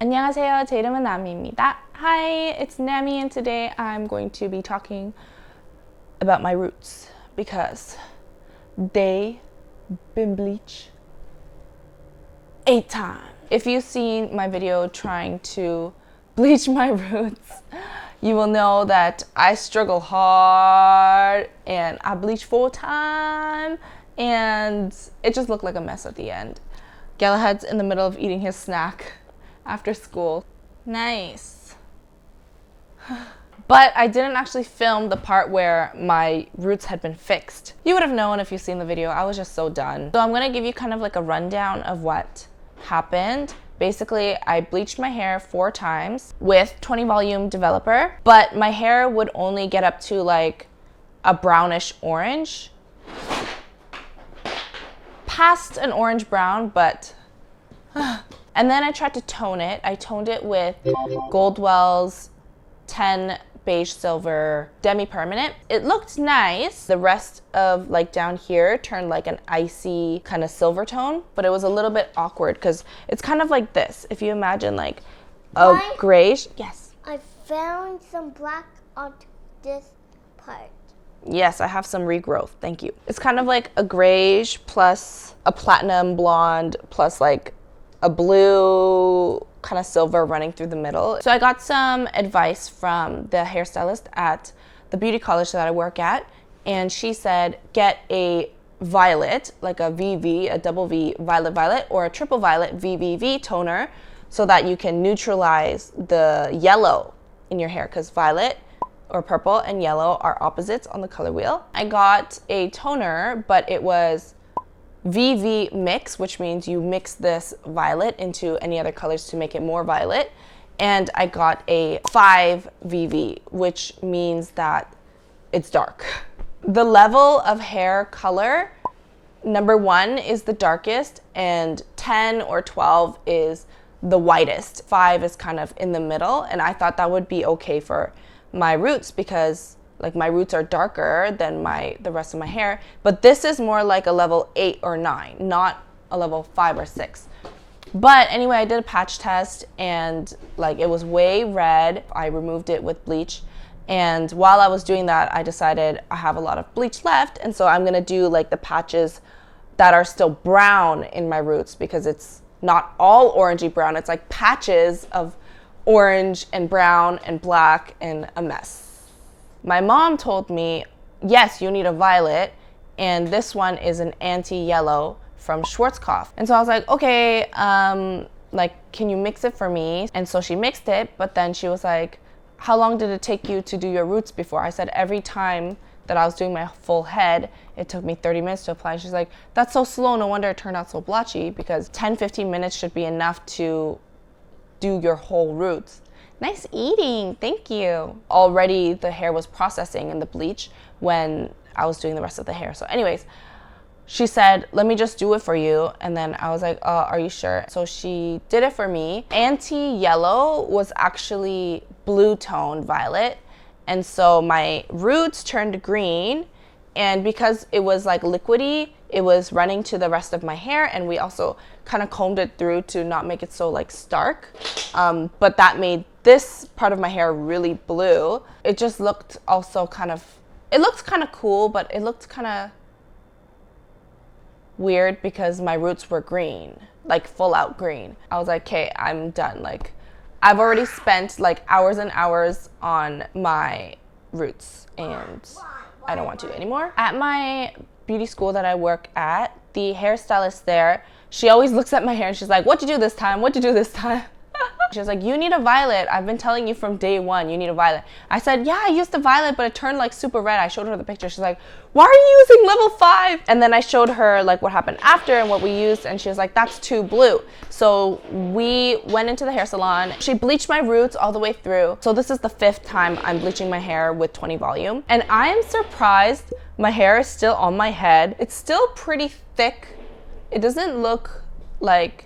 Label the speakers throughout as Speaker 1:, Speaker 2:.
Speaker 1: 안녕하세요. 제 이름은 나미입니다. Hi, it's Nami, and today I'm going to be talking about my roots because they been bleached 8 times. If you've seen my video trying to bleach my roots, you will know that I struggle hard and I bleached 4 times and it just looked like a mess at the end. Galahad's in the middle of eating his snack after school. Nice. But I didn't actually film the part where my roots had been fixed. You would have known if you've seen the video. I was just so done. So I'm gonna give you kind of like a rundown of what happened. Basically, I bleached my hair 4 times with 20 volume developer, but my hair would only get up to like a brownish orange. Past an orange brown, but and then I tried to tone it. I toned it with Goldwell's 10 beige silver demi-permanent. It looked nice. The rest of like down here turned like an icy kind of silver tone, but it was a little bit awkward because it's kind of like this. If you imagine like a grayish. Yes.
Speaker 2: I found some black on this part.
Speaker 1: Yes, I have some regrowth. Thank you. It's kind of like a grayish plus a platinum blonde plus like a blue kind of silver running through the middle. So I got some advice from the hairstylist at the beauty college that I work at, and she said get a violet, like a VV, a double V violet, or a triple violet VVV toner so that you can neutralize the yellow in your hair, because violet or purple and yellow are opposites on the color wheel. I got a toner, but it was VV mix, which means you mix this violet into any other colors to make it more violet. And I got a 5 VV, which means that it's dark. The level of hair color, number 1 is the darkest and 10 or 12 is the whitest. 5 is kind of in the middle, and I thought that would be okay for my roots because like my roots are darker than the rest of my hair, but this is more like a level 8 or 9, not a level 5 or 6. But anyway, I did a patch test and like it was way red. I removed it with bleach, and while I was doing that, I decided I have a lot of bleach left, and so I'm gonna do like the patches that are still brown in my roots because it's not all orangey brown. It's like patches of orange and brown and black and a mess. My mom told me, yes, you need a violet, and this one is an anti-yellow from Schwarzkopf. And so I was like, okay, like, can you mix it for me? And so she mixed it, but then she was like, how long did it take you to do your roots before? I said, every time that I was doing my full head, it took me 30 minutes to apply. She's like, that's so slow, no wonder it turned out so blotchy, because 10-15 minutes should be enough to do your whole roots. Nice eating, thank you. Already the hair was processing in the bleach when I was doing the rest of the hair. So anyways, she said, let me just do it for you. And then I was like, are you sure? So she did it for me. Anti-yellow was actually blue tone violet. And so my roots turned green. And because it was like liquidy, it was running to the rest of my hair, and we also kind of combed it through to not make it so like stark. But that made this part of my hair really blue. It just looked also kind of, it looked kind of cool, but it looked kind of weird because my roots were green, like full out green. I was like, okay, I'm done. Like I've already spent like hours and hours on my roots and I don't want to anymore. At my beauty school that I work at, the hairstylist there, she always looks at my hair and she's like, what'd you do this time? What'd you do this time? She was like, you need a violet. I've been telling you from day 1, you need a violet. I said, yeah, I used the violet, but it turned like super red. I showed her the picture. She's like, why are you using level 5? And then I showed her like what happened after and what we used, and she was like, that's too blue. So we went into the hair salon. She bleached my roots all the way through. So this is the 5th time I'm bleaching my hair with 20 volume. And I am surprised my hair is still on my head. It's still pretty thick. It doesn't look like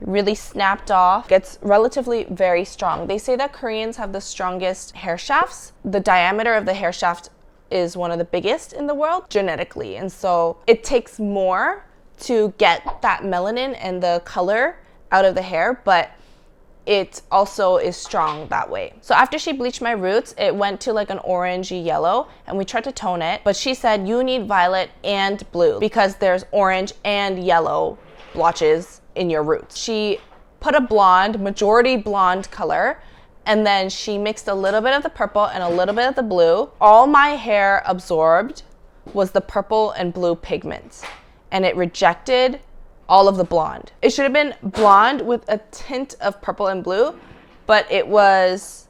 Speaker 1: really snapped off. It's relatively very strong. They say that Koreans have the strongest hair shafts. The diameter of the hair shaft is one of the biggest in the world genetically, and so it takes more to get that melanin and the color out of the hair, but it also is strong that way. So after she bleached my roots, it went to like an orangey yellow, and we tried to tone it, but she said you need violet and blue because there's orange and yellow blotches in your roots. She put a blonde, majority blonde color, and then she mixed a little bit of the purple and a little bit of the blue. All my hair absorbed was the purple and blue pigments, and it rejected all of the blonde. It should have been blonde with a tint of purple and blue, but it was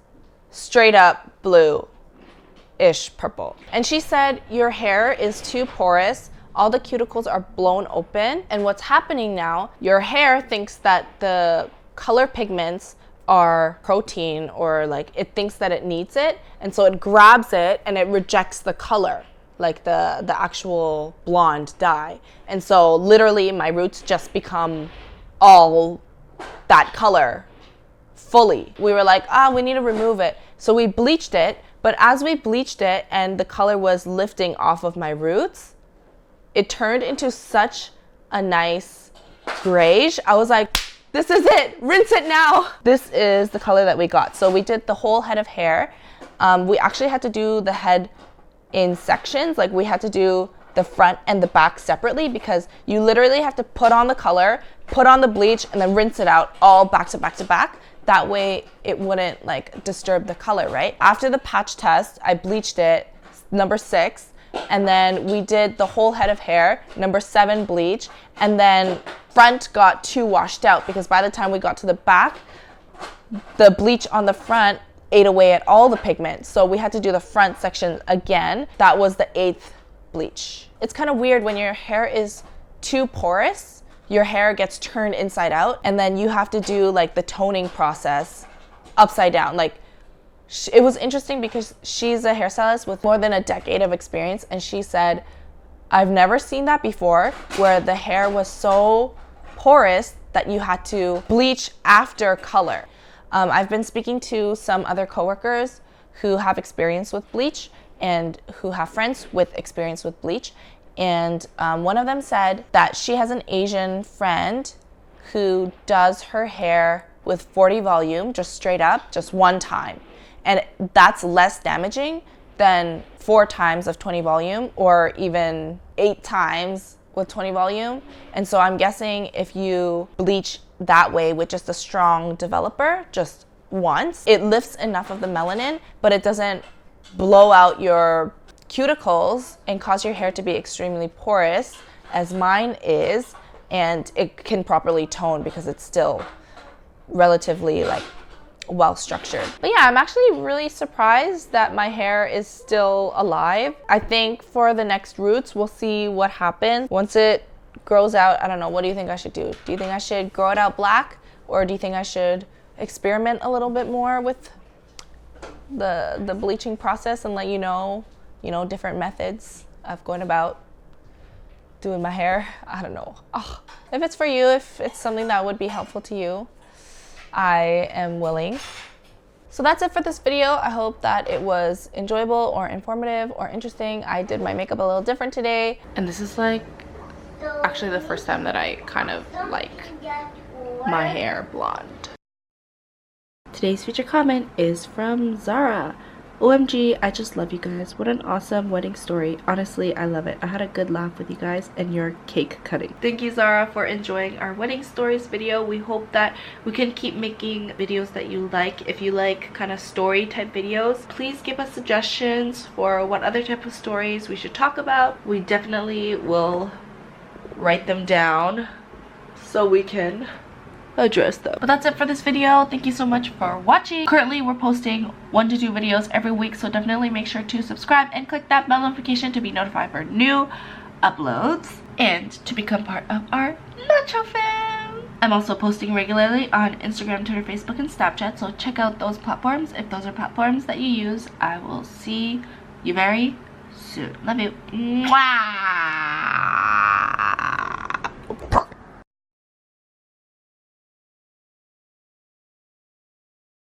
Speaker 1: straight up blue-ish purple. And she said, your hair is too porous, all the cuticles are blown open, and what's happening now, your hair thinks that the color pigments are protein, or like it thinks that it needs it, and so it grabs it and it rejects the color, like the actual blonde dye. And so literally my roots just become all that color fully. We were like, we need to remove it. So we bleached it, but as we bleached it and the color was lifting off of my roots, it turned into such a nice grayish. I was like, this is it, rinse it now. This is the color that we got. So we did the whole head of hair. We actually had to do the head in sections. Like we had to do the front and the back separately because you literally have to put on the color, put on the bleach, and then rinse it out all back to back to back. That way it wouldn't like disturb the color, right? After the patch test, I bleached it, number 6, and then we did the whole head of hair, number 7 bleach, and then front got too washed out because by the time we got to the back, the bleach on the front ate away at all the pigment. So we had to do the front section again. That was the 8th bleach. It's kind of weird when your hair is too porous, your hair gets turned inside out, and then you have to do like the toning process upside down. Like it was interesting because she's a hairstylist with more than a decade of experience, and she said, I've never seen that before where the hair was so porous that you had to bleach after color. I've been speaking to some other coworkers who have experience with bleach and who have friends with experience with bleach. And one of them said that she has an Asian friend who does her hair with 40 volume, just straight up, just one time. And that's less damaging than 4 times of 20 volume or even 8 times with 20 volume. And so I'm guessing if you bleach that way with just a strong developer, just once, it lifts enough of the melanin, but it doesn't blow out your cuticles and cause your hair to be extremely porous as mine is, and it can properly tone because it's still relatively like well structured. But yeah, I'm actually really surprised that my hair is still alive. I think for the next roots, we'll see what happens once it grows out. I don't know, what do you think I should do? Do you think I should grow it out black, or do you think I should experiment a little bit more with the bleaching process and let you know different methods of going about doing my hair? I don't know. If it's for you, if it's something that would be helpful to you, I am willing. So that's it for this video. I hope that it was enjoyable or informative or interesting. I did my makeup a little different today, and this is like actually the first time that I kind of like my hair blonde. Today's featured comment is from Zara. OMG, I just love you guys. What an awesome wedding story. Honestly, I love it. I had a good laugh with you guys and your cake cutting. Thank you, Zara, for enjoying our wedding stories video. We hope that we can keep making videos that you like. If you like kind of story type videos, please give us suggestions for what other type of stories we should talk about. We definitely will write them down so we can address them. But that's it for this video. Thank you so much for watching. Currently we're posting 1 to 2 videos every week, so definitely make sure to subscribe and click that bell notification to be notified for new uploads and to become part of our Nacho fam. I'm also posting regularly on Instagram, Twitter, Facebook, and Snapchat, so check out those platforms if those are platforms that you use. I will see you very soon. Love you. Mwah!